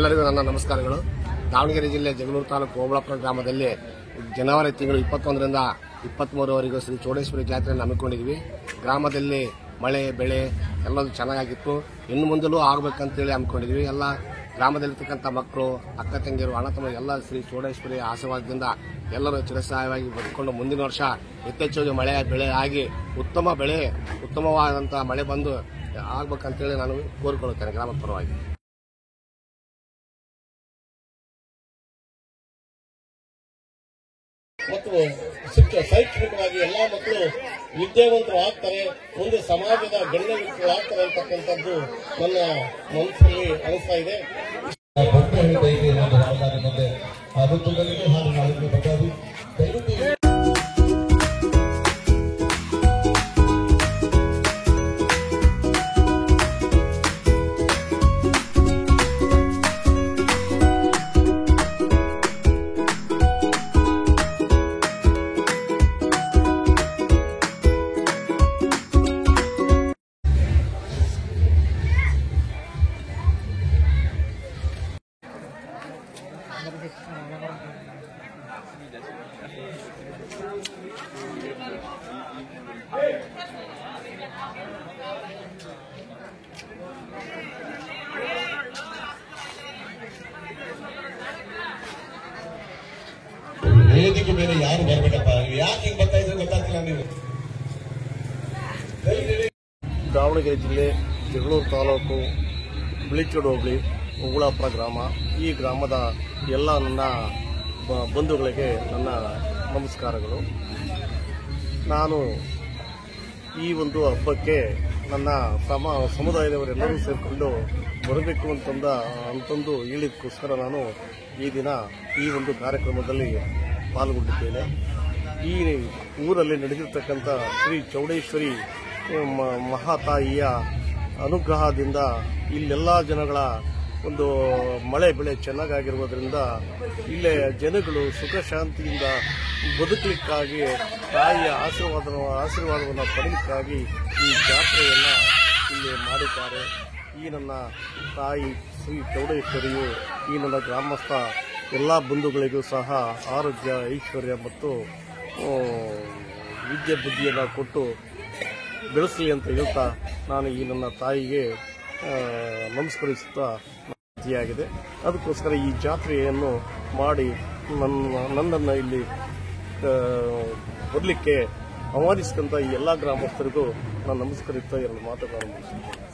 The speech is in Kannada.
ಎಲ್ಲರಿಗೂ ನನ್ನ ನಮಸ್ಕಾರಗಳು. ದಾವಣಗೆರೆ ಜಿಲ್ಲೆ ಜಗಳೂರು ತಾಲೂಕು ಓಬಳಾಪುರ ಗ್ರಾಮದಲ್ಲಿ ಜನವರಿ ತಿಂಗಳು 21ರಿಂದ 23ರವರೆಗೂ ಶ್ರೀ ಚೌಡೇಶ್ವರಿ ಜಾತ್ರೆಯನ್ನು ಹಮ್ಮಿಕೊಂಡಿದ್ವಿ. ಗ್ರಾಮದಲ್ಲಿ ಮಳೆ ಬೆಳೆ ಎಲ್ಲದೂ ಚೆನ್ನಾಗಿತ್ತು. ಇನ್ನು ಮುಂದಲೂ ಆಗಬೇಕಂತೇಳಿ ಹಮ್ಮಿಕೊಂಡಿದ್ವಿ. ಎಲ್ಲ ಗ್ರಾಮದಲ್ಲಿರ್ತಕ್ಕಂಥ ಮಕ್ಕಳು, ಅಕ್ಕ ತಂಗಿಯರು, ಅಣ್ಣ ತಮ್ಮ ಎಲ್ಲ ಶ್ರೀ ಚೌಡೇಶ್ವರಿ ಆಶೀರ್ವಾದದಿಂದ ಎಲ್ಲರೂ ಚಿರಸ್ಥಾಯಿಯಾಗಿ ಬದುಕೊಂಡು ಮುಂದಿನ ವರ್ಷ ಯಥೇಚ್ಛವಾಗಿ ಮಳೆ ಬೆಳೆ ಆಗಿ ಉತ್ತಮವಾದಂತಹ ಮಳೆ ಬಂದು ಆಗ್ಬೇಕಂತೇಳಿ ನಾನು ಕೋರಿಕೊಳ್ಳುತ್ತೇನೆ ಗ್ರಾಮದ ಪರವಾಗಿ. ಮತ್ತು ಶೈಕ್ಷಣಿಕವಾಗಿ ಎಲ್ಲಾ ಮಕ್ಕಳು ವಿದ್ಯಾವಂತರು ಆಗ್ತಾರೆ, ಮುಂದೆ ಸಮಾಜದ ಗಣ್ಯ ವ್ಯಕ್ತಿಗಳು ಆಗ್ತಾರೆ ಅಂತಕ್ಕಂಥದ್ದು ನನ್ನ ಮನಸ್ಸಲ್ಲಿ ಅನಿಸ್ತಾ ಇದೆ. ವೇದಿಕೆ ಮೇಲೆ ಯಾರು ಬರ್ಬೇಕಪ್ಪ, ಯಾಕೆ ಹಿಂಗ್ ಬರ್ತಾ ಇದ್ರೆ ಗೊತ್ತಾಗ್ತಿಲ್ಲ. ನೀವು ದಾವಣಗೆರೆ ಜಿಲ್ಲೆ ಜಗಳೂರು ತಾಲೂಕು ಬಿಳಿಚೋಡು ಹೋಬಳಿ ಓಬಳಾಪುರ ಗ್ರಾಮ. ಈ ಗ್ರಾಮದ ಎಲ್ಲ ನನ್ನ ಬಂಧುಗಳಿಗೆ ನನ್ನ ನಮಸ್ಕಾರಗಳು. ನಾನು ಈ ಒಂದು ಹಬ್ಬಕ್ಕೆ ನನ್ನ ಸಮುದಾಯದವರೆಲ್ಲರೂ ಸೇರಿಕೊಂಡು ಬರಬೇಕು ಅಂತಂದು ಹೇಳಿದಕ್ಕೋಸ್ಕರ ನಾನು ಈ ದಿನ ಈ ಒಂದು ಕಾರ್ಯಕ್ರಮದಲ್ಲಿ ಪಾಲ್ಗೊಂಡಿದ್ದೇನೆ. ಈ ಊರಲ್ಲಿ ನಡೆದಿರ್ತಕ್ಕಂಥ ಶ್ರೀ ಚೌಡೇಶ್ವರಿ ಮಹಾತಾಯಿಯ ಅನುಗ್ರಹದಿಂದ ಇಲ್ಲೆಲ್ಲ ಜನಗಳ ಒಂದು ಮಳೆ ಬೆಳೆ ಚೆನ್ನಾಗಿರುವುದರಿಂದ ಇಲ್ಲೇ ಜನಗಳು ಸುಖ ಶಾಂತಿಯಿಂದ ಬದುಕಲಿಕ್ಕಾಗಿ ತಾಯಿಯ ಆಶೀರ್ವಾದವನ್ನು ಪಡೆಯಲಿಕ್ಕಾಗಿ ಈ ಜಾತ್ರೆಯನ್ನು ಇಲ್ಲಿ ಮಾಡಿದ್ದಾರೆ. ಈ ನನ್ನ ತಾಯಿ ಶ್ರೀ ಚೌಡೇಶ್ವರಿಯು ಈ ನನ್ನ ಗ್ರಾಮಸ್ಥ ಎಲ್ಲ ಬಂಧುಗಳಿಗೂ ಸಹ ಆರೋಗ್ಯ, ಐಶ್ವರ್ಯ ಮತ್ತು ವಿದ್ಯೆ ಬುದ್ಧಿಯನ್ನು ಕೊಟ್ಟು ಬೆಳೆಸಲಿ ಅಂತ ಹೇಳ್ತಾ ನಾನು ಈ ನನ್ನ ತಾಯಿಗೆ ನಮಸ್ಕರಿಸುತ್ತಾ ಆಗಿದೆ. ಅದಕ್ಕೋಸ್ಕರ ಈ ಜಾತ್ರೆಯನ್ನು ಮಾಡಿ ನನ್ನನ್ನು ಇಲ್ಲಿ ಬರಲಿಕ್ಕೆ ಆಹ್ವಾನಿಸಿದಂಥ ಈ ಎಲ್ಲ ಗ್ರಾಮಸ್ಥರಿಗೂ ನಾನು ನಮಸ್ಕರಿಸ್ತಾ ಎರಡು ಮಾತುಗಳನ್ನು ಮುಗಿಸುತ್ತೇನೆ.